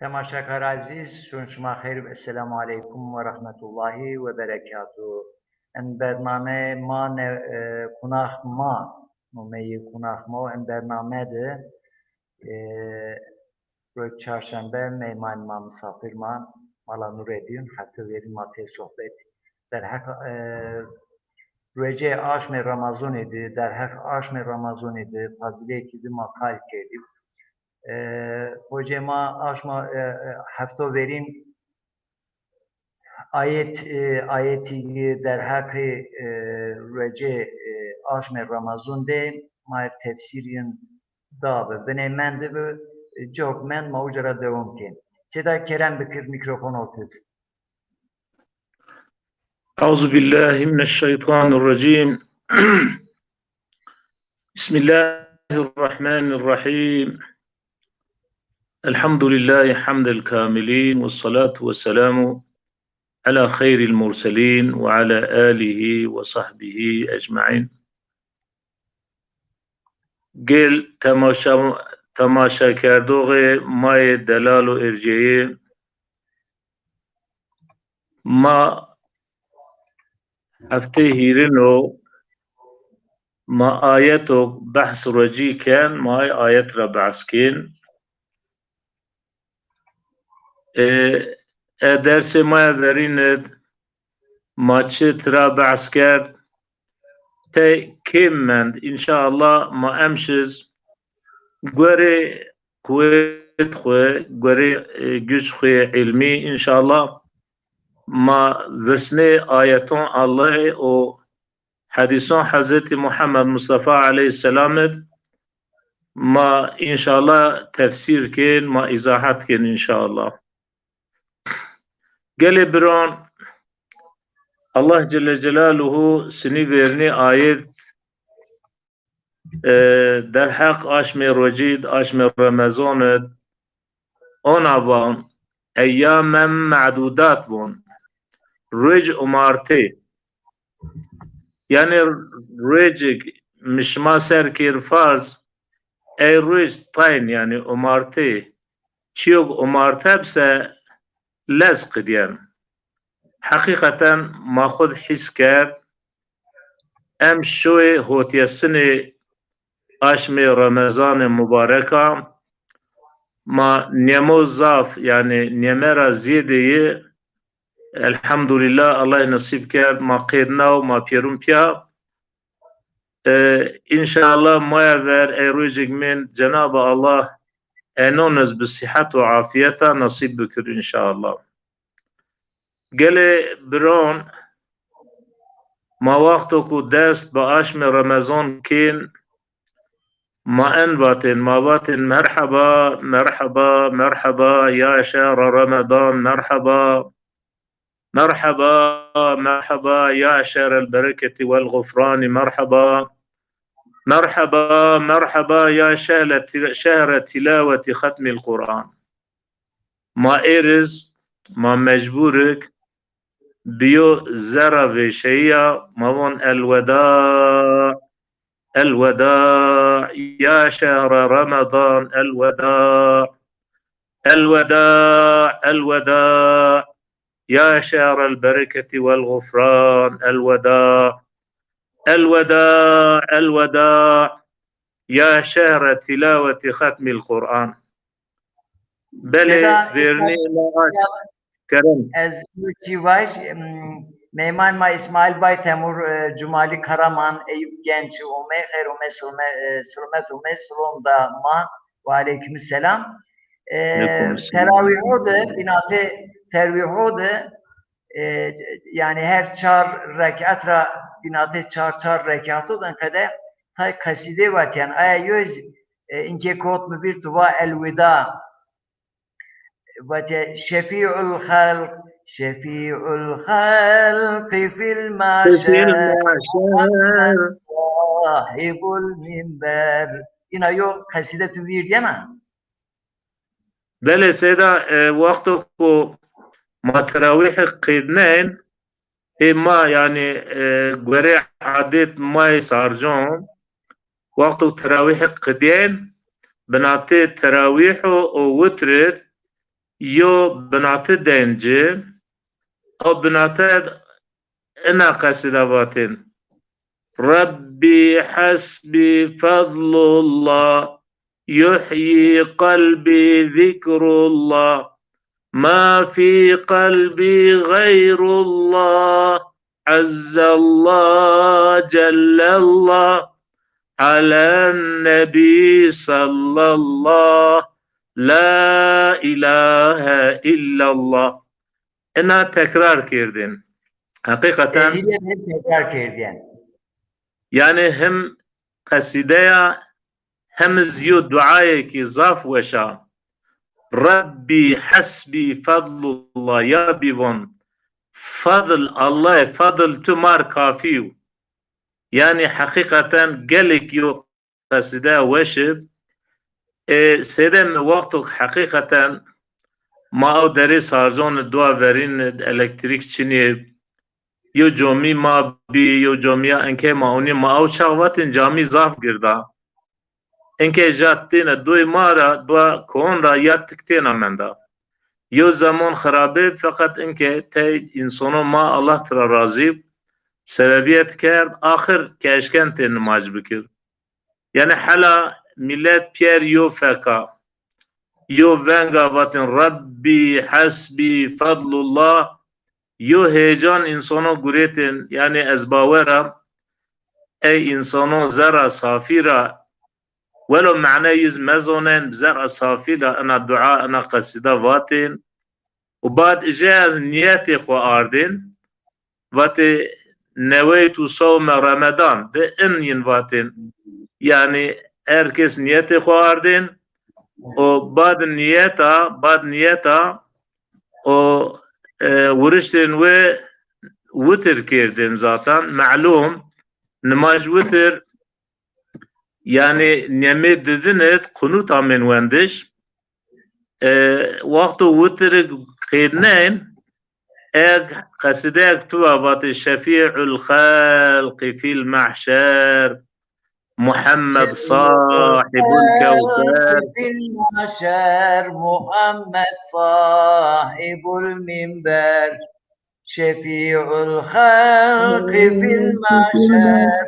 تماشاکار عزیز چون شما خیر السلام علیکم و رحمت الله و برکاته. این برنامه ما کناخ ما نمی کناخ ما این برنامه ده روز چهارشنبه میمان ما مسافر ما مالا نوردین حتی verیم ما تی صحبت در حق روزه آشم رمضان idi در حق آشم رمضان idi فضیله کی ما کار کردیم hocama aşma hafta verin ayeti der hakkı rece aşma Ramazan de ma tefsirin da be men de bu çok men mavcara devam ken. Çeda Kerem Bekir mikrofon otut. Euzubillahimineşşeytanirracim. Bismillahirrahmanirrahim. Elhamdülillahi hamdel kamilin ve salatu ve selamu ala hayril murselin ve ala alihi ve sahbihi ecmain. Gel temaşa kerdoğe maye delalu erceği ma hafte hirino ma ayeto bahs raciken ma ayet rabaskin derse ma verinet maçı trab asker te kimmen inşallah ma emşiz göre kuvvet khwe göre güç khwe ilmi inşallah ma vesne ayeton Allah o hadisan Hazreti Muhammed Mustafa aleyhisselam ma inşallah tefsir ken ma izahat ken inşallah. Gele biran Allah Celle Celaluhu seni verni ayet der hak aşme rocid aşme Ramazan ona van eyyamen ma'dudat van rec umarte yani rec mişma serkir farz ey rec tayn yani umarte çiyog umarte bse lezq diyen hakikaten ma khud his kerd em şoy hotiyasını aşme Ramazan mübareka ma nemo zaf yani nemera ziyedeyi elhamdülillah Allah nasip kerd ma qedna ma pirum pya inşallah ma ver erojik min Cenab-ı Allah enonuz bi sıhhat ve afiyeta nasip bükür inşallah. Gele biron ma vakto ku dest ba aşme Ramazan kin ma envatin ma vatin merhaba merhaba merhaba ya şehr Ramazan merhaba merhaba merhaba ya şehr el bereketi vel gufrani merhaba merhaba merhaba ya şehr tilaveti hatmil Kur'an ma eriz ma mecburuk biyo zara ve şeyya mavon elveda elveda ya şehr Ramazan elveda elveda elveda ya şehr el bereketi vel gufran elveda elveda elveda ya şehr tilaveti hatmil Kur'an bele verni Kerem. Ez Civaş, Meyman Ma İsmail Bay Temur, Cumali Karaman, Eyüp Genç, Ume, Kherume, Sülmet Ume, Sülomda Ma, ve aleykümselam. Teravihode, binate tervihode, yani her çar rekatra, binate çar rekatodan kadar, tay kaside vatiyan, aya yüz, inke kot mu bir tuva elvida, شفيع الخلق في المعشر صاحب المنبر اینا یو قصیده تو ویردی ما بله سيدا وقتو کو ما تراويح قيدنين ما يعني غوري عادت ما سارجون وقتو تراويح قدين بناتي تراويح ووترت يو بنعت دينجي أو بنعت إنا قصدواتين ربي حسبي فضل الله يحيي قلبي ذكر الله ما في قلبي غير الله عز الله جل الله على النبي صلى الله لا إله إلا الله. أنا تكرار كردين حقيقة هیله به تکرار کردین. يعني هم قصيدة هم زيو دعاية كي ظاف وشا ربي حسبي فضل الله يا بيون فضل الله فضل تمار كافيو. يعني حقيقة قالك يو قصيدة وشب سيدم وقتك حقيقة ما او داري سازون دوا ورين الكتريك چنيه يو جومي ما بي يو جوميا انكه ما اوني ما او شغوات جامي ظاف گردا انكه جاتين دوي مارا دوا كون را ياد تكتين مندا يو زمان خرابه فقط انكه تي انسانو ما الله ترى راضي سببيت کرد آخر كاشكن تين نماج بكر. يعني حالا ملت بير يو فكا يو فانغا واتن ربي حسبي فضل الله يو هيجان انسانو گريتن يعني ازباورا اي انسانو زرع صافيرا ولو معنى يز مزونن بزرع صافيرا انا دعاء انا قصيدة واتن وبعد اجاز نياتي خو آردن واتي نويت صوم رمضان ده ان ينواتن يعني herkes niyeti koyardın o بعد niyeta o vuruştun ve وتر كيردن zaten معلوم نماز وتر يعني نيمت ددنت قنوت من وندش وقت وتر قيدنين قصيدة توابات الشفيع الخلق في المحشر محمد صاحب الكوثر في المحشر محمد صاحب المنبر شفيع الخلق في المحشر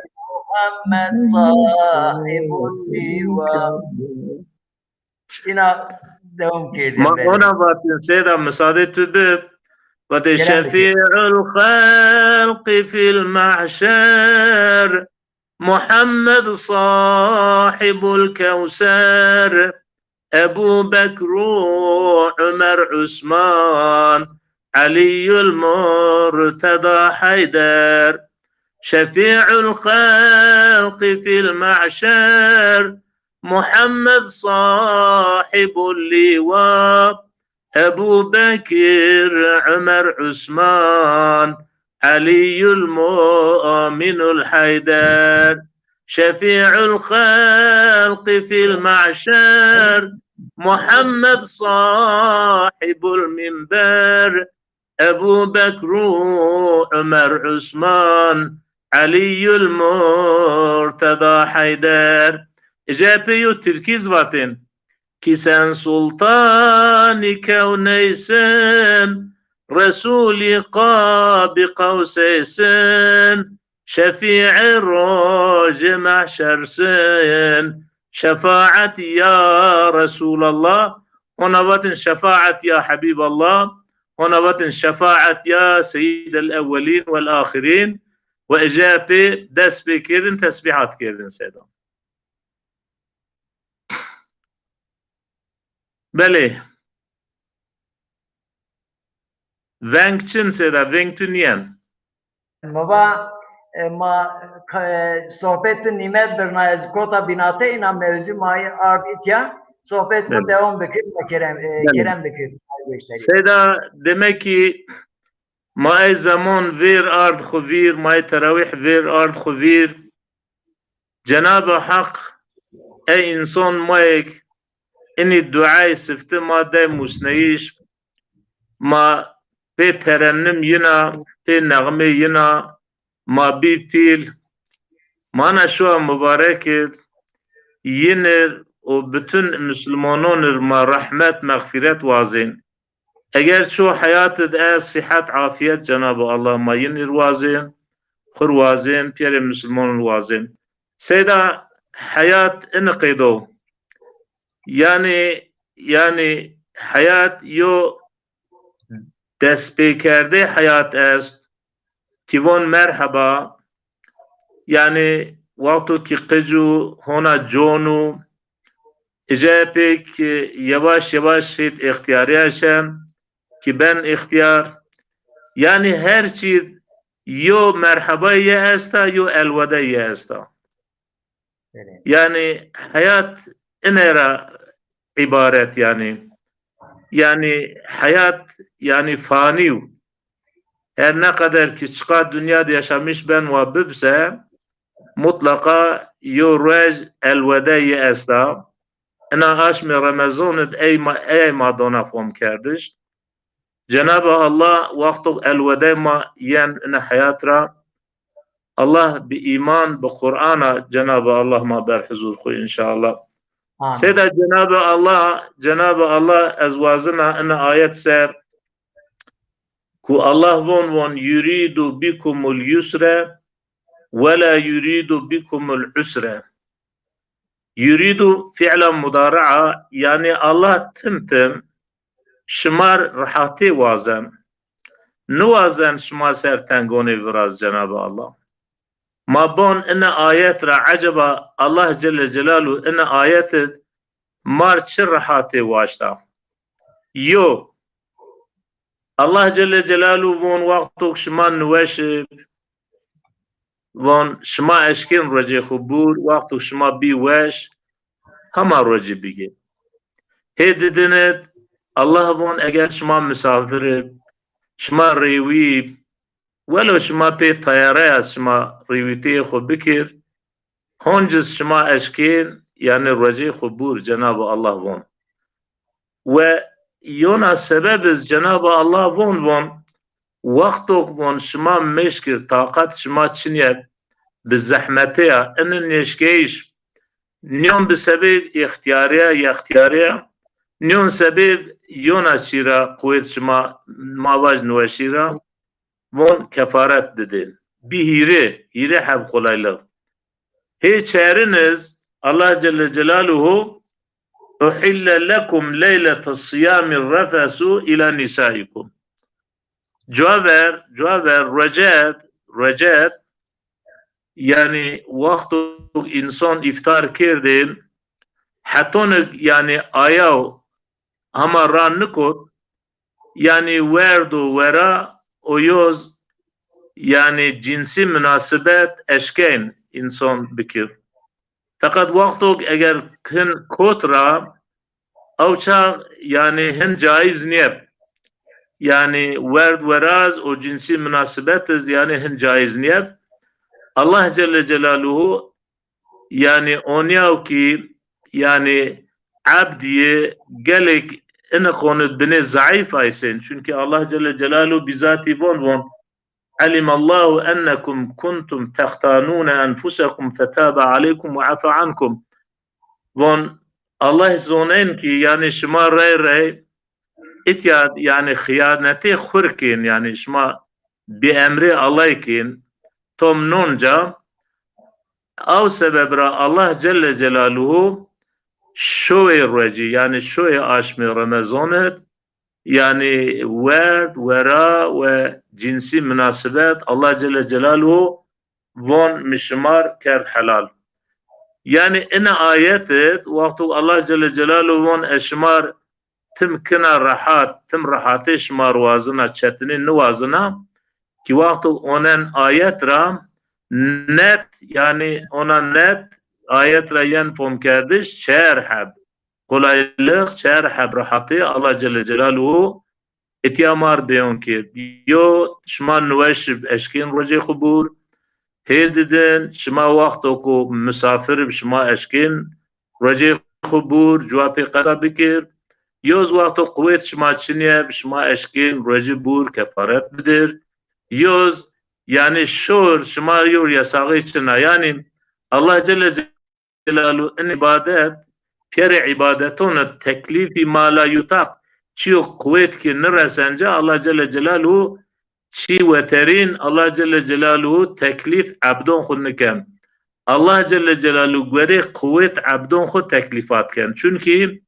محمد صاحب اللواء. اینا دوم کردیم. ما اونا باتن سيدا مساعدة تبب بات شفيع الخلق في المحشر محمد صاحب الكوثر أبو بكر عمر عثمان علي المرتضى حيدر شفيع الخلق في المحشر محمد صاحب اللواء أبو بكر عمر عثمان علي المؤمن الحيدر شفيع الخلق في المعشر محمد صاحب المنبر أبو بكر عمر عثمان علي المرتضى حيدر. جابيو تركيز واتن كيسان سلطان كونيسن رسول قاب قوسيسن شفيع الروج محشر سن شفاعة يا رسول الله ونبات شفاعة يا حبيب الله ونبات شفاعة يا سيد الأولين والآخرين. وإجابة دس بكيرن تسبيحات كيرن سيدا. بله ونگ چن سیدا ونگ تو نیم بابا ما sohbet nimet bernayız kota binate inam mevzu mai arbitya sohbet bu devam bekir Kerem bekir. سیدا demek ki مای زمان ویر ارد خویر مای تراویح ویر ارد خویر جناب حق ای انسان مایک اینی دعای سفته ما ده مسنیش ما به ترنم ینا به نغمه ینا ما بی پیل ما نشو مبارک ینر و bütün Müslümanlar ما رحمت مغفرت وازین eğer şu hayatı da sıhhat afiyet Cenab-ı Allah mayın irvazin خروازين بير مسلمون الوازين سيدا حياة انقيدو yani hayat yo despekerde hayat est tivon merhaba yani vaktu ki qıcu hona jonu icapek yavaş yavaş hit ihtiyariyasham ki ben ihtiyar yani her şey yo merhaba ye esta yo elveda ye esta. Yani hayat inera ibaret yani. Yani hayat yani fani. Her ne kadar ki çıka dünyada yaşamış ben ve bibse mutlaka yo rej elveda ye esta. Ina aşmi Ramazan'd ey madona fom kardiş. Cenab-ı Allah vaktu elveda ma yen in hayat ra Allah bi iman bi Kur'an'a Cenab-ı Allah ma berhuzur koy inşallah. Seda Cenab-ı Allah ezvazına in ayet ser ku Allah von yuridu bikumul yusra ve la yuridu bikumul usra. Yuridu fi'len mudara'a yani Allah timtim şımar rahati vazen. Nuvazen şma ser tengoni viraz Cenab-ı Allah. Ma bon ina ayet ra acaba Allah Celle Celaluhu ina ayetet mar çi rahati vaşta. Yo Allah Celle Celaluhu von vaktu şma nweşib von şma eşkin rece khubur vaktu şma bi weş hama rece bige. He dedinet Allah von eğer şma misafir şma revi ولو شما پی طیاره از شما ریویتی خود بکر هنجز شما اشکین یعنی رجی خبور جناب الله بون و یونا سبب از جناب الله بون وقتو بون شما مشکر طاقت شما چنیه بزحمتیه ان نشکیش نیون بسبب اختیاریه نیون سبب یونا چیرا قویت شما ماواج نوشیرا von kefaret dedin. Bir hire hem kolaylık. Hiç eriniz Allah Celle Celaluhu uhille lekum leylete siyamir refesu ila nisaikum. Cevher recet yani vaktu insan iftar kirdin hatonuk yani ayav ama rannikot yani verdu vera oyoz yani cinsi münasebet eşken insan bikir. Fakat vaktu eğer hin kotra avça yani hin caiz niyep. Yani verd veraz o cinsi münasebetiz yani hin caiz niyep. Allah Celle Celaluhu yani onyav ki yani abdiye gelek ina konu bine zayıf aysen. Çünkü Allah Celle Celaluhu bizati von علم الله أنكم كنتم تختانون أنفسكم فتاب عليكم وعفى عنكم. Von Allah zonen ki yani şma ray ityad yani hıyaneti khurkin yani şma bi emri Allah'kin tom nonca av sebebra Allah Celle Celaluhu şoy reci yani şoy aşmi Ramazanet yani vera ve cinsi münasebet Allah Celle Celaluhu von mişmar ker halal. Yani ina ayetet vaktu Allah Celle Celaluhu von eşmar timkina rahat, tim rahate şmar vazına çetinin nuvazına ki vaktu onen ayet ra net yani ona net ayet ra yen fom kardiş çerhab. Kolaylık, çerhab rahati Allah Celle Celaluhu ityamar beyon ki yo şma nweşib eşkin roje khubur he dedin şma vaktu ku misafir şma eşkin roje khubur cevapı qasa bikir yoz vaktu kuvvet şma çiniye şma eşkin roje bur kefaret bidir yoz yani şur şma yor yasağı içine yani Allah Celle Celaluhu in ibadet peri ibadetun teklifi ma la yutak çiyo kuvvet ki neresence Allah Celle Celaluhu çi veterin Allah Celle Celaluhu teklif abdon xun nikem. Allah Celle Celaluhu göre kuvvet abdon xun teklifat ken. Çünkü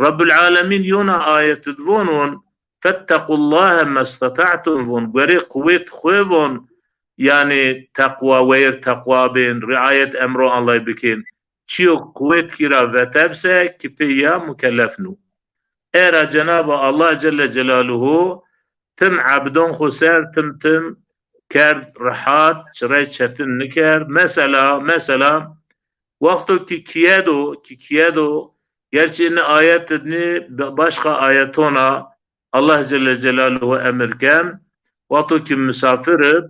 Rabbul Alemin yona ayeti dvonun fettekullaha mestata'tum von göre kuvvet xuvon yani takva ve takva bin riayet emro Allah bikin. Çiyo kuvvet kira ve tebse kipiya mükellefnu. Eğer Cenab-ı Allah Celle Celaluhu tüm abdon huser tüm ker rahat çire çetin niker. Mesela vakti ki kiyedo gerçi ayetini başka ayetona Allah Celle Celaluhu emirken vakti ki misafir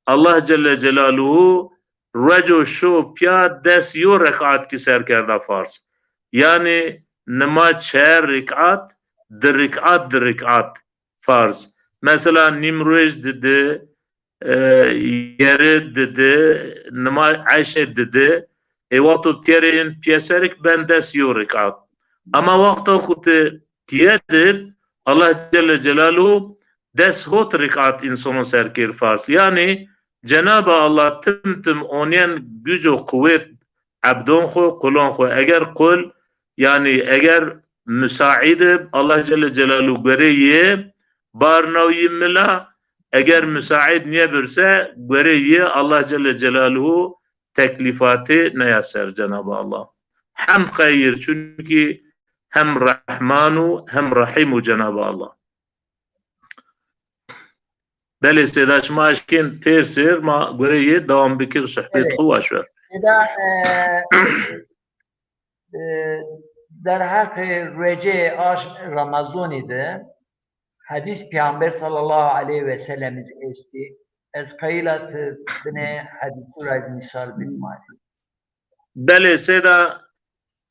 Allah Celle Celaluhu reco şu pya des yo rekat ki serkerda farz. Yani nama çer rekat rekat farz. Mesela Nimruz dedi, yeri dedi, nama Ayşe dedi. Vakti terin piyeserik ben des yo rekat. Ama vakti kutu tiyedir Allah Celle Celaluhu des hot rekat insanın serker farz. Yani Cenab-ı Allah tüm onen güç ve kuvvet abdon xo kulon xo eğer kul yani eğer müsaid Allah Celle Celaluhu göreye barnavi mila eğer müsaid niye birse göreye Allah Celle Celaluhu teklifatı ne yaser Cenab-ı Allah. Hem hayır çünkü hem Rahmanu hem Rahimu Cenab-ı Allah. Beli sedaş maşkin tersir ma göreye devam bikir sohbet huvaş ver. در حق رجع آش رمضان idi. Hadis Peygamber sallallahu aleyhi ve sellem esti. Ez kaylat bine hadis raz misal bilmali. Beli seda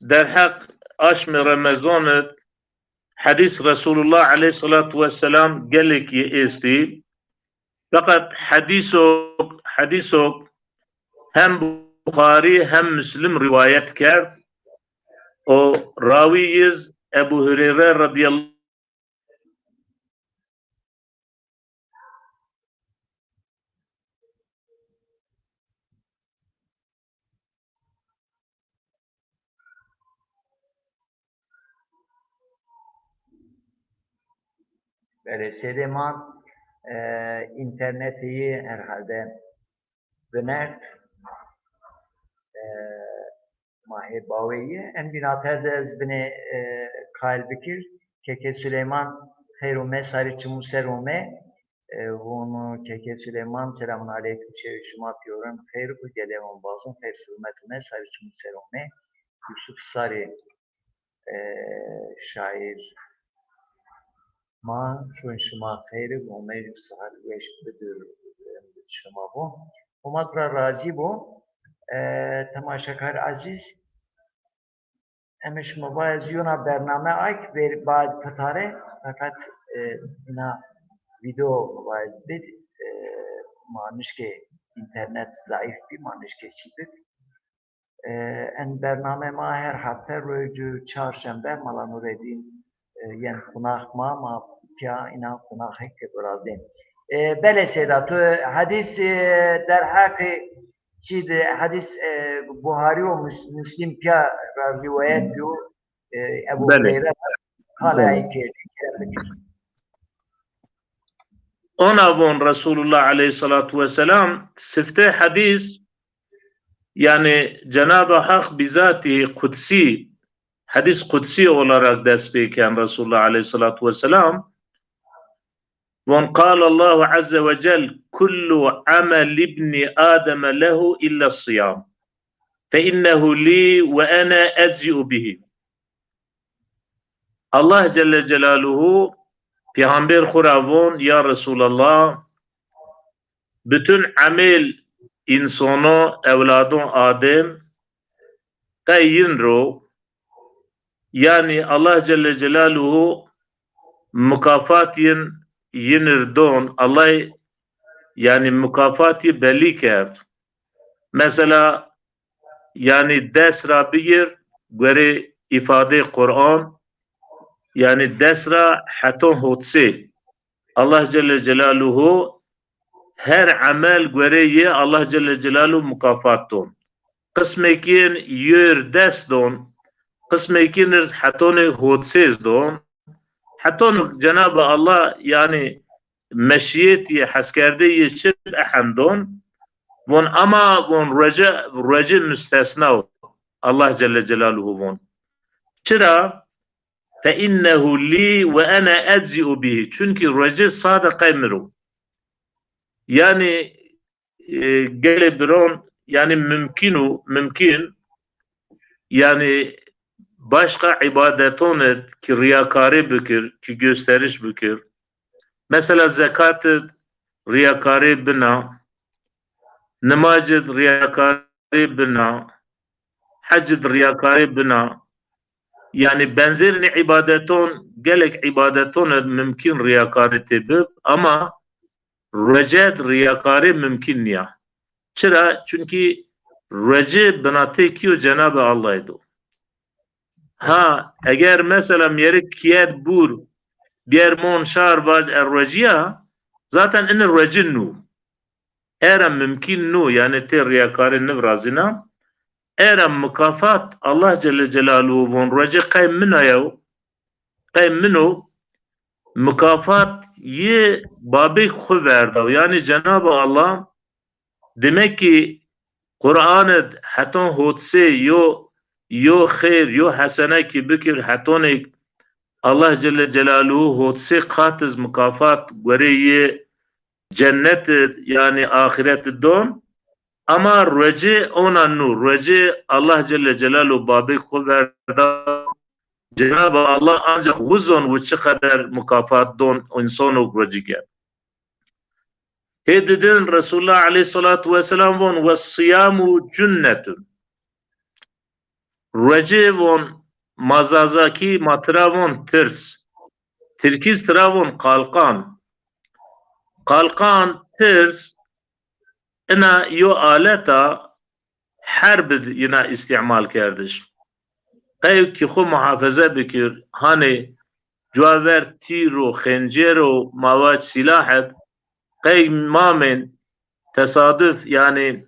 der hak aş Ramazan hadis Resulullah aleyhissalatu vesselam gelik esti. Fakat hadisok hem Bukhari hem Müslim rivayet ker. O raviyiz Ebu Hureyre radıyallahu Böyle Sedeman interneti herhalde benert Mahibaviye en binater de ez bine kail bikir Keke Süleyman Kheyrume Sariçi Muserume bunu Keke Süleyman selamun aleyküm şerifşuma piyorum Kheyru bu gelevon bazım Kheyr sürmetume Sariçi Muserume Yusuf Sari şair ma şun şuma Kheyru bu meclis saat 5 bedir şuma bu Umadra razi bu تماشاگر عزیز امش مباز یونا برنامه آیک بر بعد فتاره فقط اینا ویدیو مباز بید مانش که اینترنت ضعیف بی مانش که چی بید en برنامه ما her hafta روز çarşamba Malanureddin yani konak ma pya ina konak ke birazdan bele sedat hadis der hakkı چیز حدیث بخاری و مسلم کیا روایت جو ابو هریره قال که ona von Resulullah aleyhissalatu vesselam sifte hadis yani Cenab-ı Hak bizatihi kutsi hadis kutsi olarak ders beyken Resulullah aleyhissalatu vesselam von قال الله عز وجل كل عمل ابن آدم له إلا الصيام فإنه لي وأنا أجزئ به Allah Celle Celaluhu Peygamber Huravon ya Resulallah bütün amel insano evladon Adem tayin ro yani Allah Celle Celaluhu mukafatin yinirdon Allah yani mükafati belli kert. Mesela yani ders rabir göre ifade Kur'an yani desra haton hotse Allah Celle Celaluhu her amel göreye Allah Celle Celaluhu mukafat don. Kısmekin yer dest don. Kısmekin haton hotse don. Haton Cenab-ı Allah yani meşiyeti haskerdeyi çir ehamdon. Von ama von reca müstesna Allah Celle Celaluhu von. Çıra فَاِنَّهُ لِي وَاَنَا اَجْزِئُ بِهِ. Çünkü reca sadık emru. Yani gelebiron yani mümkün yani başka ibadeton et ki riyakari bükür ki gösteriş bükür. Mesela zekatı riyakari bina, namazı riyakari bina, haccı riyakari bina. Yani benzerini ibadeton, gelek ibadeton mümkün riyakari tebib ama reced riyakari mümkün ya. Çıra çünkü reced binate kiyo Cenab-ı Allah'ydı. Ha eğer mesela miyeri kiyet bur bir mon şar vaj erreciya zaten in recid nu. Eğer mümkün nu yani te riyakari nevrazina eğer mukafat Allah Celle Celaluhu von recid kayım mina yav kayım minu mukafat ye babı khu verdi. Yani Cenab-ı Allah demek ki Kur'an'ı haton hotse yo khair yo hasene ki bikir hatonik Allah Celle Celaluhu hotse katiz mukafat göreye cennet yani ahiret don ama rece ona nur rece Allah Celle Celaluhu babı khu verdi. Cenab-ı Allah ancak uzun ve kadar mukafat don insanu recigen. Hedidin Resulullah Aleyhissalatu vesselam von ve siyamu cünnetun. Rece von mazazaki matravon tirs. Tirkiz travon kalkan. Kalkan tirs ina yo aleta harb yine istimal kardeş. Kayık ki khu muhafaza bikir hani cüaver tiro khencero mavad silahet kayık mamen tesadüf yani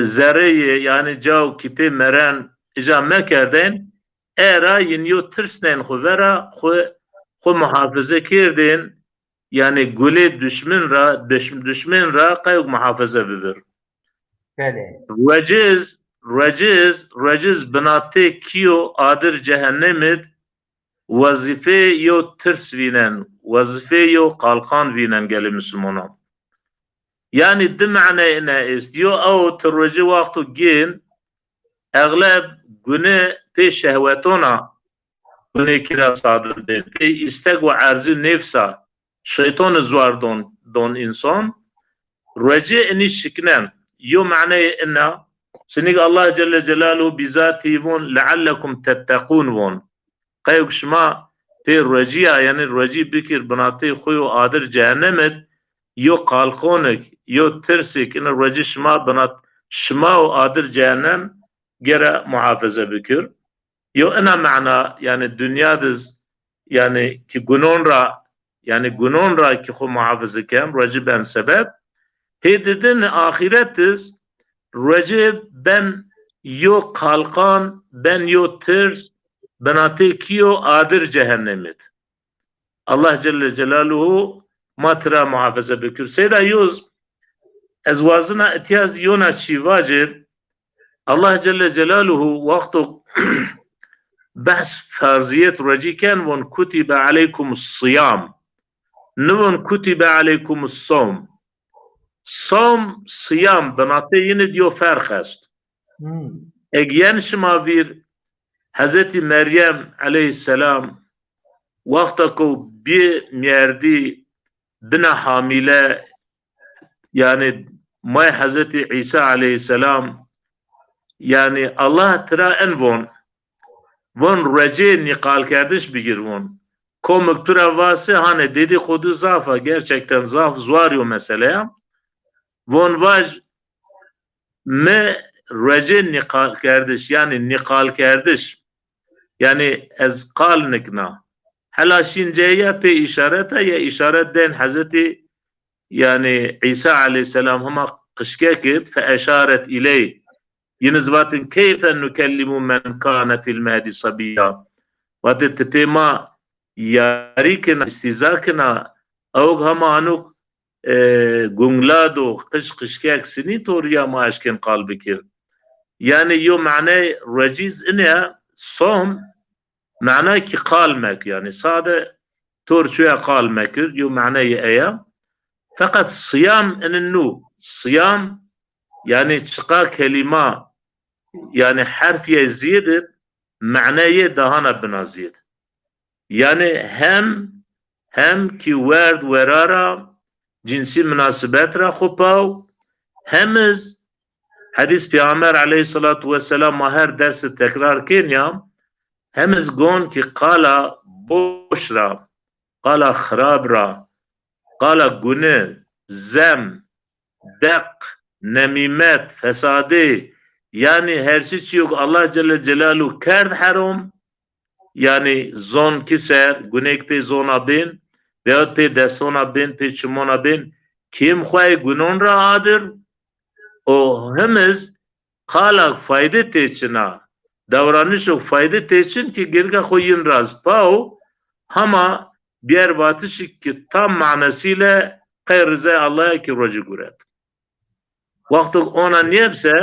zerreyi yani cav kipi meren ija mekerden era yinyo tırsnen khu vera khu muhafaza kirdin yani gule düşman ra kayık muhafaza bibir. Bele. Reciz binate kiyo adir cehennemit vazife yo tırs vinen, vazife yo kalkan vinen geli Müslümanım. Yani de ma'na ne ist? Yo av terroji vaktu gin egleb güne pe şehvetona güne kira sadır de pe istek ve arzu nefsa şeytan zwar don insan reci ini şiknen yo ma'na inna Sinig Allah Celle Celaluhu bizati von leallekum tettekun von. Kayık şma pe reciya yani reci bikir binati khuyu adir cehennemet yo kalkonik yo tirsik in reci şma binat şma o adir cehennem gere muhafaza bikir. Yo ina ma'na yani dünyadız yani ki günonra ki khu muhafaza kem reci ben sebep. Hedidin ahiretiz Recep ben yo kalkan ben yo tirs benate kiyo adir cehennemit. Allah Celle Celaluhu matra muhafaza bikir. Seyda yoz ezvazına ihtiyaz yona çivacir Allah Celle Celaluhu vaktu bahs farziyet reciken von kutibe aleykumus siyam nuvun kutibe aleykumus som Som siyam benate yine diyor fark est. Eğer şema bir Hazreti Meryem aleyhisselam vakta ko bir merdi bina hamile yani may Hazreti İsa aleyhisselam yani Allah tıra en von rece nikal kardeş bigir von. Komuk tura vası hani dedikodu zafa gerçekten zaf zuarıyor mesela. Von vaj me rece nikal kardeş yani nikal kardeş Yani ez qalnikna. Halaşince'ye pe işarete ya işaret den Hazreti yani İsa aleyhisselam hama kışkekip fe eşaret iley. Yine vatin keyfe nükellimu men kâne fil mehdi sabiyya. Vatin tepema yarikina istizakina avg hama anuk gunglado kışkek sini toriya maaşken kalbikir. Yani yo mعنى رجيز إنها صوم معناه كي قالمك يعني صادق تور شوية قالمك يو معناه أيام فقط صيام إن النو صيام يعني شقا كلمة يعني حرف يزيد معناه دهانا بنازيد يعني هم كي ورد ورارا جنسي مناسبات را خباو همز حدیث پیامبر علیه الصلاة والسلام ما هر درس تکرار کنیم همز گون که قالا بوش را قالا خراب را قالا گنه زم دق نمیمت فساده yani her şey yok Allah Celle Celaluhu کرد حرام yani zon kiser günek pe zona bin veyahut pe desona bin pe çumona bin kim khoy günün ra adır o hemiz خالق فایده تیچنا davranışo fayda teçin ki gerga koyun raz pau ama bir batışık ki tam manasıyla kayrize Allah'a ki roji guret. Vakti ona niyepse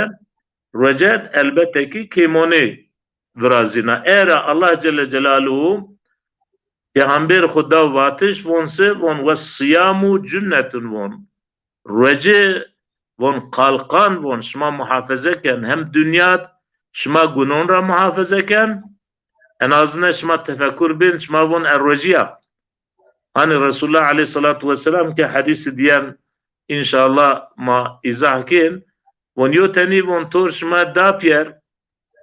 rojet elbette ki kimoni vrazina. Era Allah Celle Celaluhu Peygamber Huda vatış vonse von ve siyamu cünnetun von. Roje von kalkan von şma muhafaza ken hem dünyat şma günün ra muhafaza ken en azından şma tefekkür bin şma von errojiya hani Resulullah aleyhissalatu vesselam ki hadisi diyen inşallah ma izah ken von yoteni von tor şma dapyer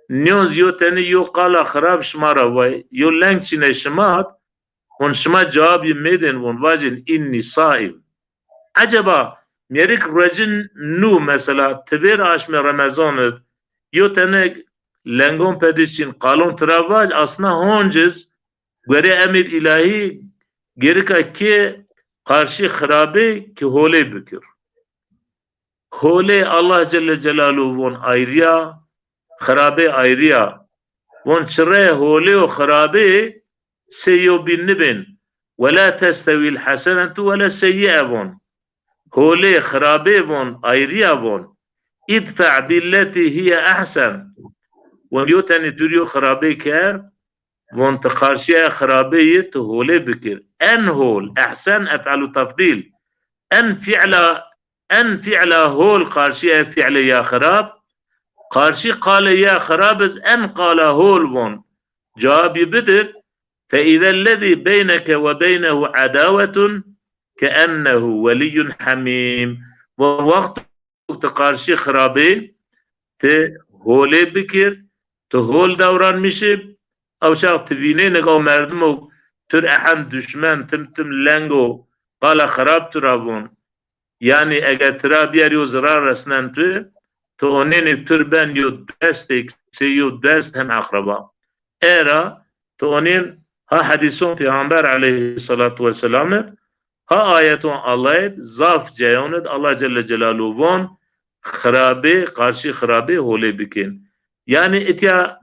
nyoz yoteni yo qala kharab şma ra vay yo lengçine şma von şma cevap yemedin von vajin inni saim acaba Merik rejin nu mesela tebir aşme Ramazan'ı yo tane lengon pedişin kalon travaj aslında honciz göre emir ilahi gerika ki karşı harabe ki hole bükür. Hole Allah Celle Celaluhu von ayrıya harabe ayrıya von çıre hole o harabe seyo bin nibin ve la testevil hasenetu ve la seyyi'e von هولي خرابي بون ايريا بون ادفع بالتي هي احسن ويوتني تريو خرابي كار بون تقارشيا خرابية هولي بكر ان هول احسن افعل تفضيل ان فعل هول قارشيا فعل يا خراب قارشي قال يا خرابز ان قال هول بون جوابي بدر فاذا الذي بينك وبينه عداوة كأنه ولي حميم ووقت تقارشي خرابي تهولي بكر تهول دوران مشي او شاق تفينينك او مردمو تر احن دشمن تمتم لنگو قال خراب ترابون يعني اگر تراب ياريو زرار رسنن تو اونين تربن يو دستك سيو دست هم اقربا ايرا تو اونين ها حديثون پیغمبر عليه الصلاة والسلام ha ayetun Allah'et zaf ceyonet Allah Celle Celaluhu von kharabe karşı kharabe hole bikin. Yani etya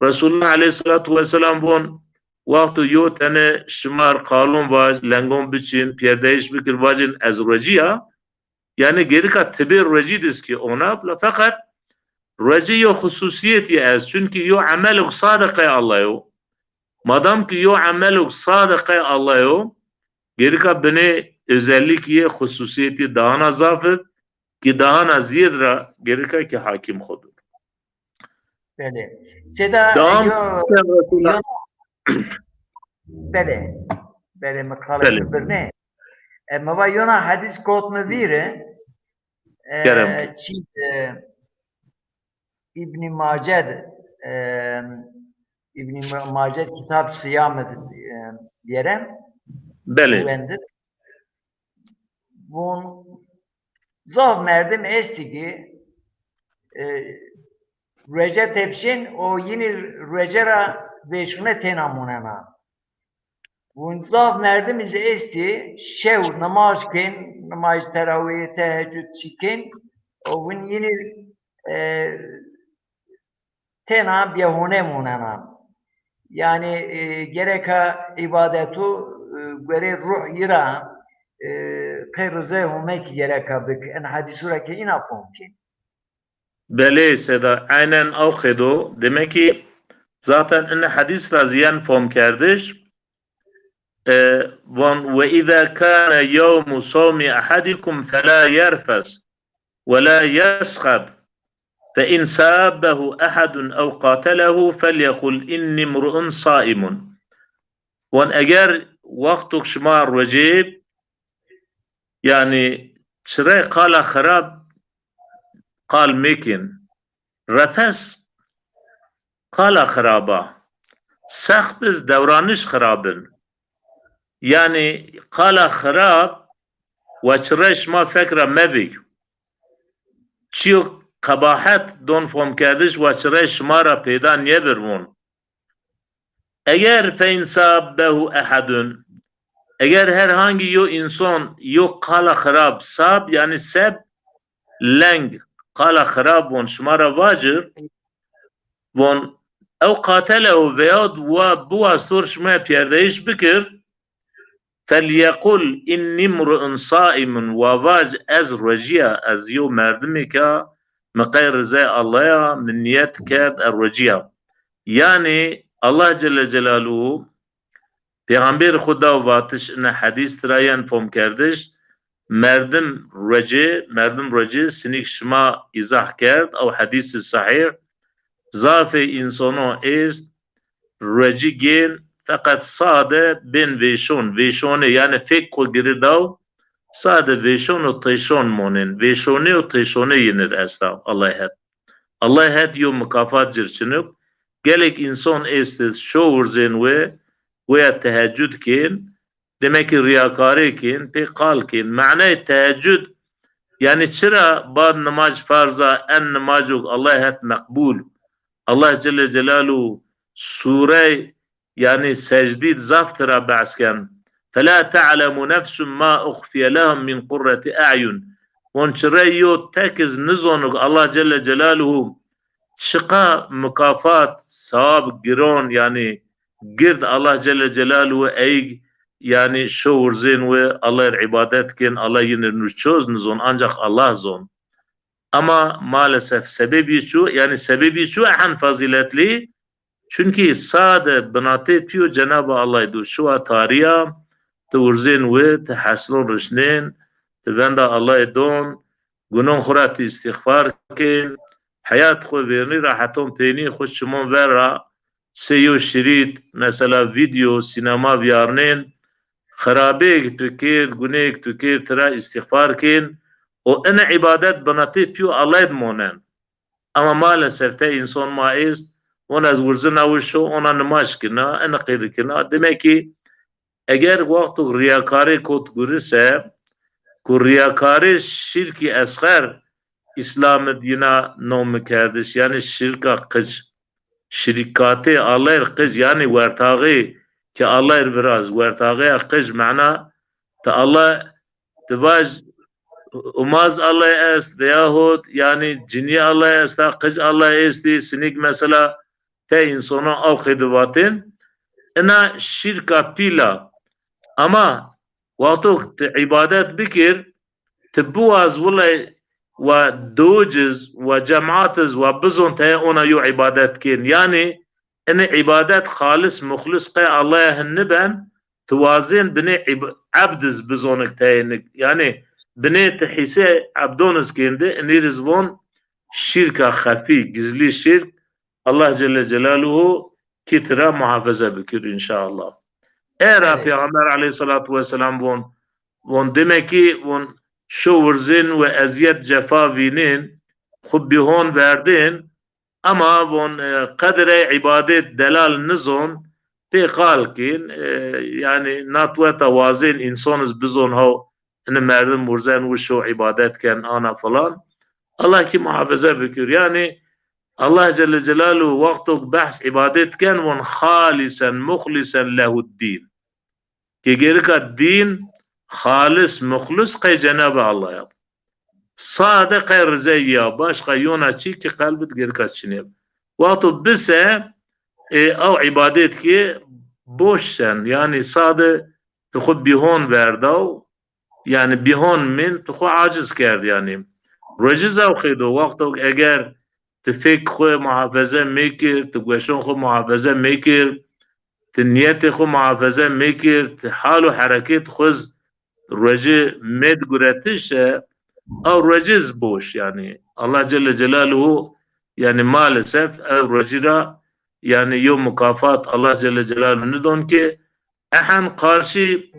Resulullah Aleyhissalatu Vesselam von vaktu yo tane şımar kalon vaj lengon biçin pierdeyiş bikir vajin ezrojiya yani geri kat tebir rejidis ki ona fakat rejiyo hususiyeti ez çünkü yo ameluk sadıkay Allah'u madam ki yo ameluk sadıkay Allah'u Gerika bine özellikle hususiyeti daha nazafet ki daha nazir ra gerika ki hakim khodur. Bele. Seda Devam. Bele. Bele makale birne. Ama yona hadis kot mu vire. İbn Maced İbn Maced kitap siyamet diyerem. Bele. Bun zav merdim estigi Recep tepşin o yine Recer'a veşune tena munena. Vun zaf merdim izi esti şev namaz ken, namaz teravih, teheccüd çiken, vun yine tena biyahune munena. Yani gereka ibadetu göre ruh yira kırıze humek gereka bik en hadisura ki ina pomki. Bele seda aynen avkedo. Demek ki zaten en hadis raziyen fom kardeş. Ve izâ kâne yevmu savmi ahadikum felâ yerfes ve lâ yeskhab فإن سابه أحد أو قاتله فليقل إني امرؤ صائم. وان اگر وقتك شمار وجيب يعني شري قال خراب قال ميكن رفس قال خرابا سخبز دورانش خرابن يعني قال خراب وشريش ما فكرة مبي چيو قباحت دون فهم کردش و چرای شما را پیدا نیبرمون. اگر فینساب به احدون اگر herhangi yo insan yo qala kharab sab yani seb leng qala kharab von şuma ra vacir von ev qatelehu veyad ve bu astur şuma piyadeyiş bikir فليقل إني امرؤ صائم وواج از رجيا از يو مردمك مقير زي الله من نيت كاد الرجيا. يعني الله جل جلاله پیغمبر خدا واتش ان حدیث تراین فهم کردش مردم رجی سنیک شما izah کرد او حدیث صحیح ضعف انسانو است رجی گین فقط ساده بین ویشونه yani فکر کو گرداو ساده ویشون و تیشون مونن ویشونه و تیشونه yenir esna Allah het yo mukafat jirçinuk gelek insan estes şourzen ve teheccüd kin demek ki riyakari kin pekal kin ma'na teheccüd yani çıra bad namaz farza en namazuk Allah het makbul Allah Celle Celaluhu sure yani secdid zaftıra ba'sken فلا تعلم نفس ما أخفي لهم من قرة أعين ونشريو تكز نزونك الله جل جلاله شقا مكافات ثواب جرون يعني قرد الله جل جلاله أي يعني شور زين و الله العبادات كن الله ينرنوشوز نزون أنجح الله زون أما maalesef sebebi şu yani sebebi şu en fazilet li çünkü sade binate piyo Cenab-ı Allah'ydı şu tariha تورزين و تحسن رشنين تبندا الله دون گناه خورات استغفار کن حیات خو بینی راحتون پینی خوش شمون ورا سیو شريط مثلا فيديو سينما بيارنين خرابيك تكير گناهك تكير ترى استغفار كن و انا عبادت بناتي بيو الله يدمونن اما maalesef te insan ma ist ona ورزنا وشو ona namaş kina ana qid kina demek ki eğer vakti riyakari kod görürse ku riyakari şirki esgar İslam'ı dina nomu kardeş yani şirka kıç şirkati Allah kıç yani vertağı ki Allah biraz vertağı kıç mana ta Allah tebaj umaz Allah est veyahut yani cini Allah est kıç Allah esti sinik mesela te insana avkhidivatin ena şirka pila ama vakti ibadet bikir tebbuaz vallahi ve دوجز ve cemaatiz ve bizon te ona yu ibadet kin yani ene ibadet halis muhlis qe Allah'a hniben tuwazin bine abdiz bizonik te yani bine tehise abdoniz kinde eni rizvon şirka khafi gizli şirk Allah Celle Celaluhu kitira muhafaza bikir inşallah. Eğer Peygamber Aleyhissalatu vesselam von demek ki von şovurzin ve eziyet cefa vinin hubbihon verdin ama von kadre ibadet delal nizon pekal kin yani natweta vazin insanız bizon ha ne merdim murzen ve şu ibadetken ana falan Allah ki muhafaza bikir yani Allah Celle Celaluhu vaktuk bahs ibadetken von halisen muhlisen lehuddin. Ki gerika din halis muhlis kay Cenab-ı Allah yap. Sade kay rızayya başka yona çi ki kalbit gerika çineb. Vaktu bise av ibadet ki boşsen yani sade tukhud bihon verdav yani bihon min tukhu aciz kerdi yani. Reciza khido vaktu eğer tefek khu muhafaza mekir, tgweşon khu muhafaza mekir, niyet khu muhafaza mekir, hal ve hareket khuz reci med guretiş o reciz boş yani. Allah Celle Celaluhu yani maalesef recira yani yo mukafat Allah Celle Celaluhu ne don ki ehan karşı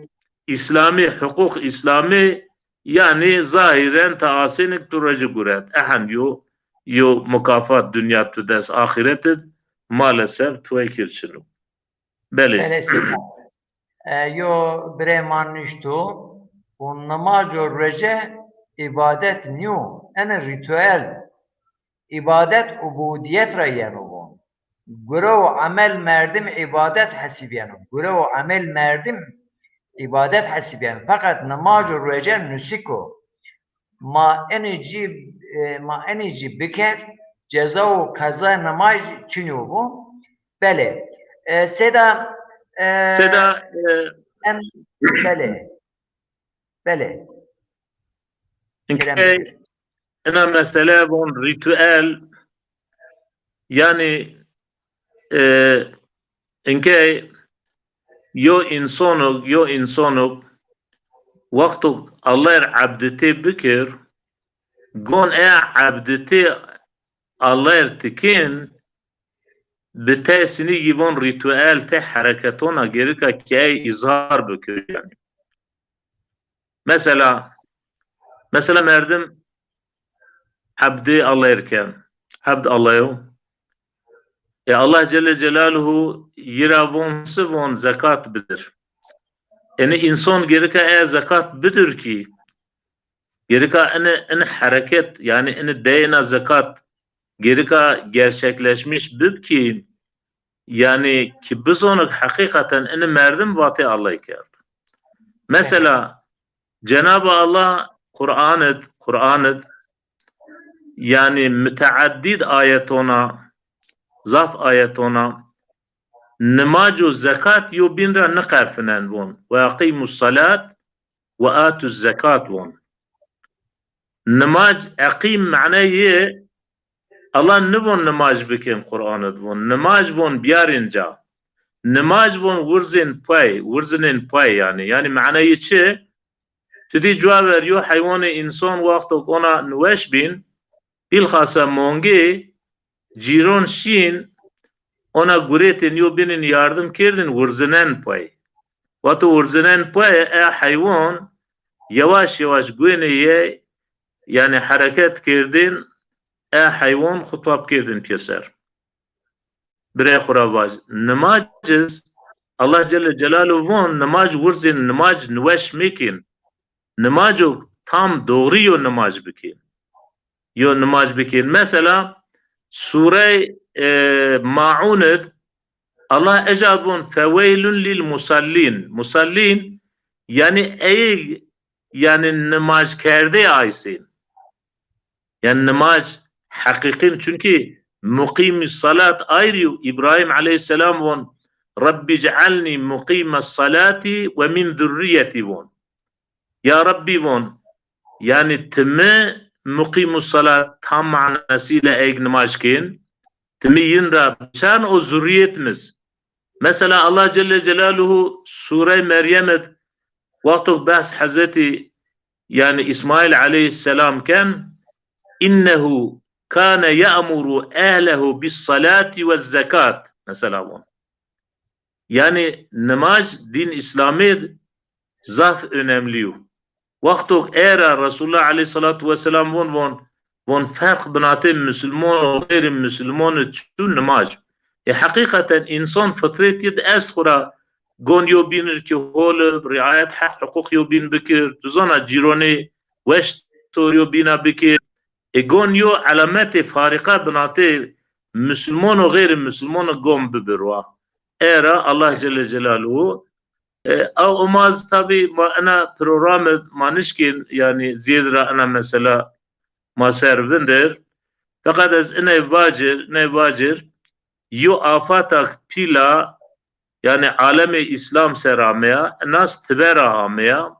İslami hukuk İslami yani zahiren taasinik turacı guret ehan yo mukafat dünya tudes ahireted maalesef tuekirçinu. Beli. Yo breman niştu un namajo rece ibadet new en ritüel ibadet ubudiyet rayenu Gurov amel merdim ibadet hasibiyenu. Gurov amel merdim ibadet hasibiyenu. Fakat namaz-ı rece nusiko. Ma enici biker ceza kaza namaz çiniyor bu. Bele. Seda bele. İnke ena mesele bon ritüel yani inke yo insonuk vaktu Allah abdeti bikir gon abdeti Allah tikin betesini gibon ritüel te hareketona gerika ki izhar bikir yani. Mesela merdim abdi Allah erken abd Allah'ı Allah Celle Celaluhu yiravonsu von zekat bidir. Yani insan gerika zekat bidir ki gerika en hareket yani en deyna zekat gerika gerçekleşmiş bib ki yani ki biz onu hakikaten en merdim vati Allah'ı kerdi. Mesela Cenab-ı Allah Kur'an'ı yani müteaddid ayetona zaf ayetona nemacu zekat yo binra neqarfinen von ve aqimus salat ve atuz zekat von nemac aqim ma'nayı Allah nibon nemac bikin Kur'an'ı von nemac von biyarinca nemac von wurzinin pay yani ma'nayı çi tedi cevap veriyor hayvanı insan vakti ona nweş bin bilhassa mongi Ciron şin ona guretin yo binin yardım kerdin wurzinen pay. Vatu wurzinen pay hayvan yavaş güveneye yani hareket kerdin hayvan hutbap kerdin keser. Bre khurabaj namaciz Allah Celle Celaluhu von namaz wurzin namaz nweş mekin. Namazı tam doğru yo namaz bikin. Mesela Sure Ma'unet Allah ecabun feveylun lil musallin yani namaz kerde aysin yani namaz hakikin çünkü mukimis salat ayrı İbrahim aleyhisselam von Rabbi cealni mukimes salati ve min zürriyeti von ya Rabbi von yani timi mukimus salat tam manasıyla eg namaz kin timi yinra şan o zürriyetimiz mesela Allah Celle Celaluhu Sure Meryem'et vaktu bahs Hazreti yani İsmail aleyhisselam ken innehu kana ya'muru ehlehu bis salati ve zekat mesela bu yani namaz din İslam'ı zaf önemli vaktu era Resulullah aleyhissalatu vesselam von fark binatı Müslüman ve gayri Müslüman tüm namaz hakikaten insan fıtret yed eskhura gon yo binir ki hol riayet hukuk yo bin bikir tuzana jironi wesh to yo bina bikir gon yo alamet farika binatı Müslüman o gayri Müslüman gom bibirwa. Era Allah Celle Celaluhu او اماز tabi انا program manişkin yani ziyadra ana mesela ma servindir fakat az ne vacir yu afatak pila yani alemi İslam seramaya nas tibera amaya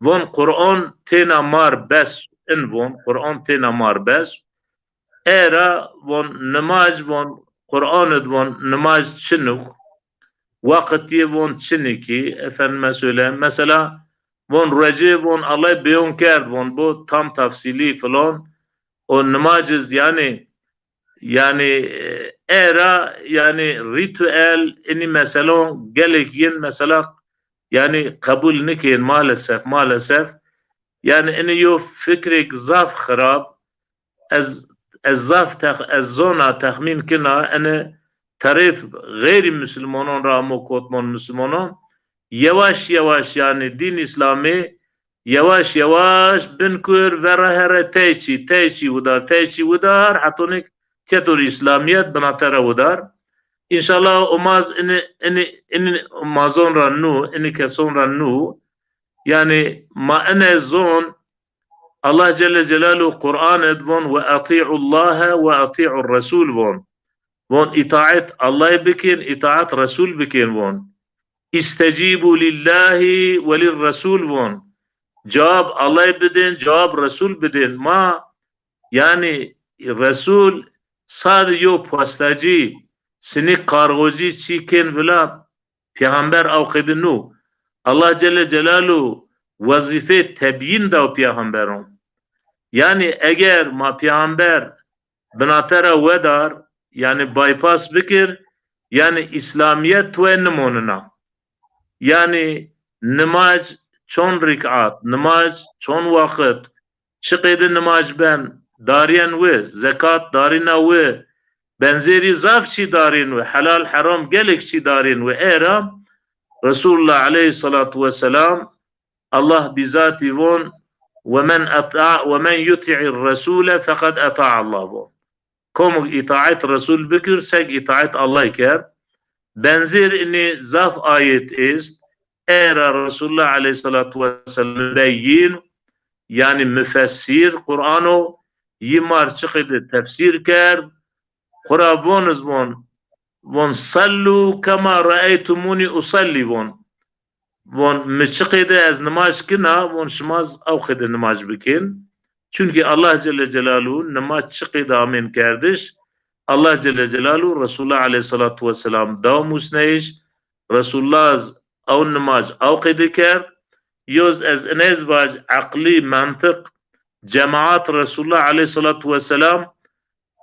von Kur'an tena mar bes in von Kur'an tena mar bes era von namaz von Kur'an von namaz çinuk vakti von çiniki efendime söyleyeyim mesela von Recep von Allah beyon kerd von bu tam tafsili falan o namaz yani era yani ritüel ini mesela gelek yin mesela yani kabul nikin maalesef yani ini yo fikrik zaf kharab az zona tahmin kina ana tarif gayri Müslümanın ramu kotman Müslümanın yavaş yavaş yani din İslami yavaş yavaş binkur ve rahere teyçi udar hatonik tiyatur İslamiyet binatara udar İnşallah umaz ini mazon rannu ini keson rannu yani ma ene zon Allah Celle Celaluhu Kur'an edvon ve ati'ullaha ve ati'ur Resul von itaat Allah bikin itaat Resul bikin von istecibu lillahi ve lir Resul von cevap Allah bidin cevap Resul bidin ma yani Resul sadece postacı sinik kargoci çiken vela peygamber avkidinu Allah Celle Celaluhu vazife tebyin da peygamberon yani eğer ma peygamber binatera vedar yani bypass bikir yani İslamiyet ve numununa yani namaz çon rikat namaz çon vakit şıkıdı namaz ben dariyen ve zekat darina ve benzeri zaf çi darin ve halal haram gelek çi darin ve era Resulullah aleyhissalatu vesselam Allah bizati von ومن يطع الرسول فقد أطاع الله Komuk itaat Resul bikir sek itaat Allah ker. Benzer ini zaf ayet ist. Era Resulullah aleyhissalatu vesselam mübeyyin yani müfessir Kur'an'u yimar çıkıdı tefsir ker. Kur'abonuz von sallu kama ra'aytumuni usalli von müçıkıdı az namaz kina von şmaz avkıdı namaz bikin. Çünkü Allah Celle Celaluhu namaz çıkıdı amin kardeş. Allah Celle Celaluhu Resulullah Aleyhissalatu Vesselam davmus neyiş. Resulullah o namaz avkıdı kar. Yoz az enezbaj akli mantık cemaat Resulullah Aleyhissalatu Vesselam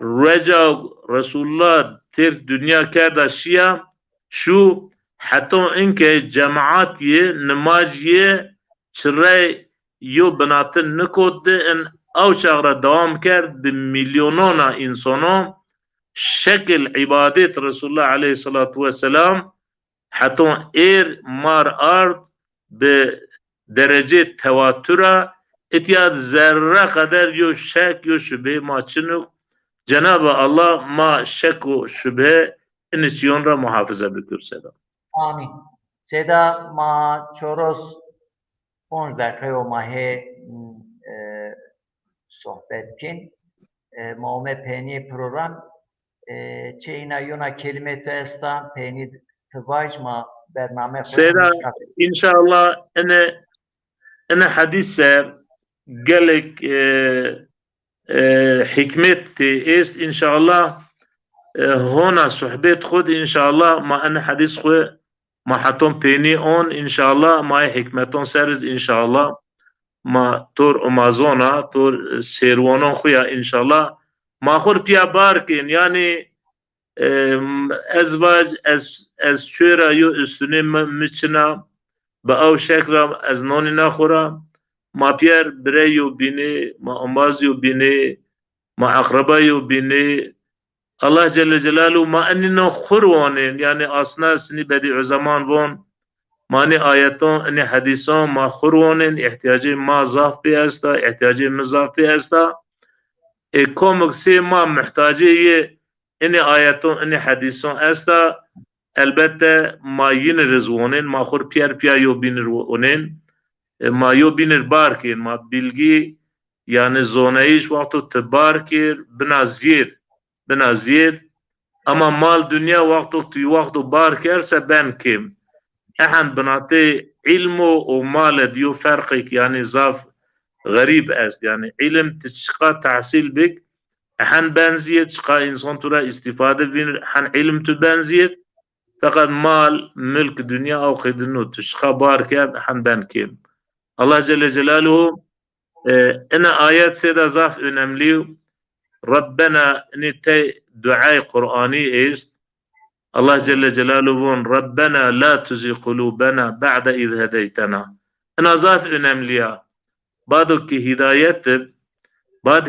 reca Resulullah ter dünya kardeşiya şu hatta inke cemaat ye namaz ye çırre yo binatın nikodde en او شغله دوام کرد به میلیونانا انسانا شکل عبادت رسول الله علیه الصلاة والسلام حتی ایر مار ارد به درجه تواتره اتیاد ذره قدر یو شک یو شبه ما چنو جناب الله ما شک و شبه انسیون را محافظه بکر سیدا آمین سیدا ما چوروس 15 dakika o mahe sohbet kin. Muhammed Peni program çeyna yuna kelime testan Peni tıvajma bername Seyda inşallah ene hadise gelek hikmeti ist inşallah hona sohbet khud inşallah ma ene hadis khu ma haton Peni on inşallah ma hikmeton seriz inşallah ما تور امازونا تور سیروانان خویا انشالله ما خور پیا بارکن یعنی ازواج از چورا یو استونه مچنا با او شکل از نانی نخورا ما پیر بریو بینی ما امازیو بینی ما اقربایو بینی الله جل جلاله ما اننا خوروانین یعنی اصلا سنی بدیع زمان وان مانی آیتان این حدیثان ما خورونن احتیاجی ما ضعف پی هستا احتیاجی مضاف پی هستا کمک سی ما محتاجی ini ayeton, ini hadison esta elbette ma yiniriz onin, ma khur piya yo binir onin, ma yo binir barkin, ma bilgi yani zoneyiş vaktu tebarkir binazir, ama mal dünya vaktu barkerse ben kim? Ehan binati ilmu o mal diyor farkik yani zaf garip est yani ilim tişka tahsil bik ehan benziyet çıka insan tura istifade bin han ilim tu benziyet fakat mal mülk dünya o kıdını tişka barker han ben kim? Allah Celle Celaluhu ina ayet seda zaf önemli Rabbena nite duay Kur'ani ist Allah Celle Celaluhu'nun Rabbena la tuzi kulubena ba'da iz hedeytena. Ina zaf önemli ya. Badu ki hidayettir. Bad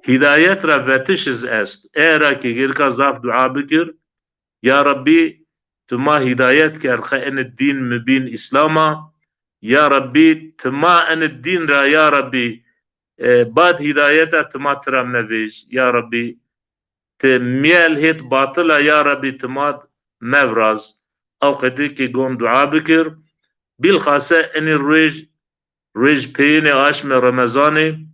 hidayet ra vetişiz est. Eğer ki girka zaf dua bikir. Ya Rabbi tuma hidayet ker khain din mübin İslam'a. Ya Rabbi tuma en din ra ya Rabbi bad hidayeta tuma tira meviş. Ya Rabbi تميل هيت باطلة يا ربي تماد مفرز أو قديكي قوم دعا بكر بالخاصة إني ريج بيني عشم رمضاني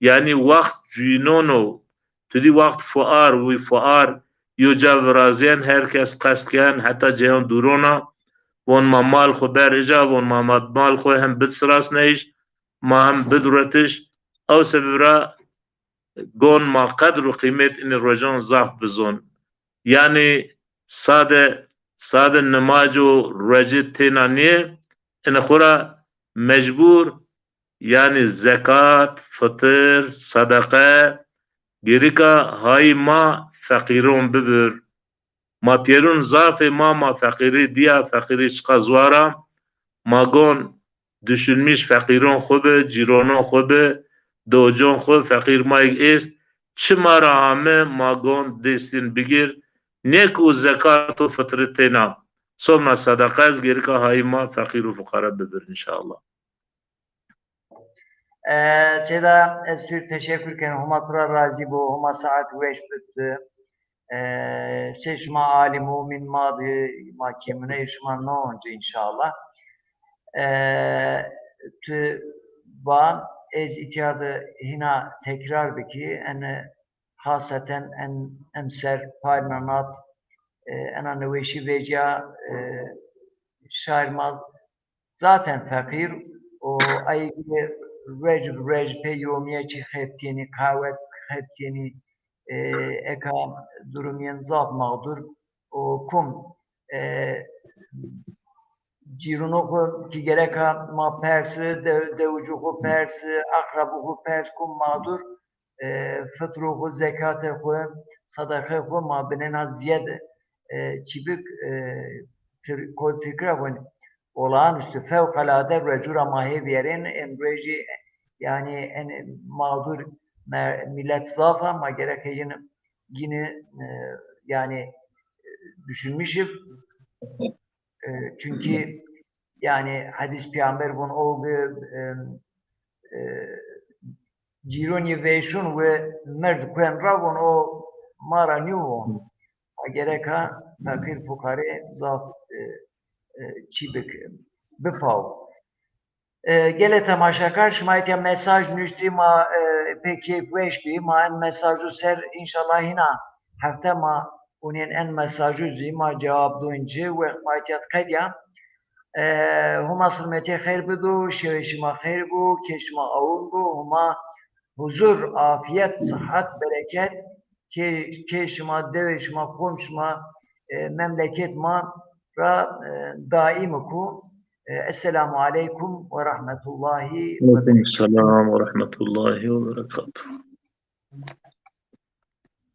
يعني وقت جينونو تدي وقت فؤار وفؤار يجاب رازين هركس قصد كان حتى جيون دورونا وان ما مال خو برجا وان ما مال خو هم بتسراس نيش ما هم بدرتش أو سببرا گون ما قدر و قیمت این رجان ضعف بزن یعنی ساده نماز و رجت تینانیه این خورا مجبور یعنی زکات فطر صدقه گریکا های ما فقیرون ببر ما پیرون ضعف ما فقیری دیا فقیری چقا زوارا ما گون düşünmüş فقیرون خوبه جیرانون خوبه دوجون خو فقیر مایگ است چما را همه ماگون دستین بگیر نیک و زکات و فطرتنا سومنا صدقه از گیر که های ما فقیر و فقرا ببر انشاءالله. Seda espri teşekkür ken huma kura razı bu huma saat veş bitti. Seçma alimu min madı mahkemine işman ne olunca inşallah. Ba ez itiyadı hina tekrardı ki en hasaten en emser parmanat en neveşi veca şairmal zaten fakir o ay recb yomiye çi heptiyeni kahvet heptiyeni eka durumiyen zaf mağdur o kum Cirunuku ki gereka ma persi, devucuku persi, akrabuku pers kum mağdur, fıtruku, zekatı sadakı ma benena ziyade çibik kol tekrar olağanüstü fevkalade recura maheviyerin emreji yani en mağdur millet zafa ma gereka yine yani düşünmüşüm. Çünkü yani hadis peygamber bunun o cironi veşun ve merd kuen ravon o mara niu gereka fakir fukare zaf çibik bepav gele tamaşakar şmaytya mesaj nüşti ma peki veşbi ma en mesajı ser inşallah hina hafta ma unin en mesajı zima cevap duyunca ve matiyat kadya huma sılmeti khair budu şeveşima khair bu keşma avun bu huma huzur afiyet sıhhat bereket keşma deveşma komşma memleket ma ra daim ku esselamu aleyküm ve rahmetullahi ve Aleyküm selam ve rahmetullahi ve berekatuhu.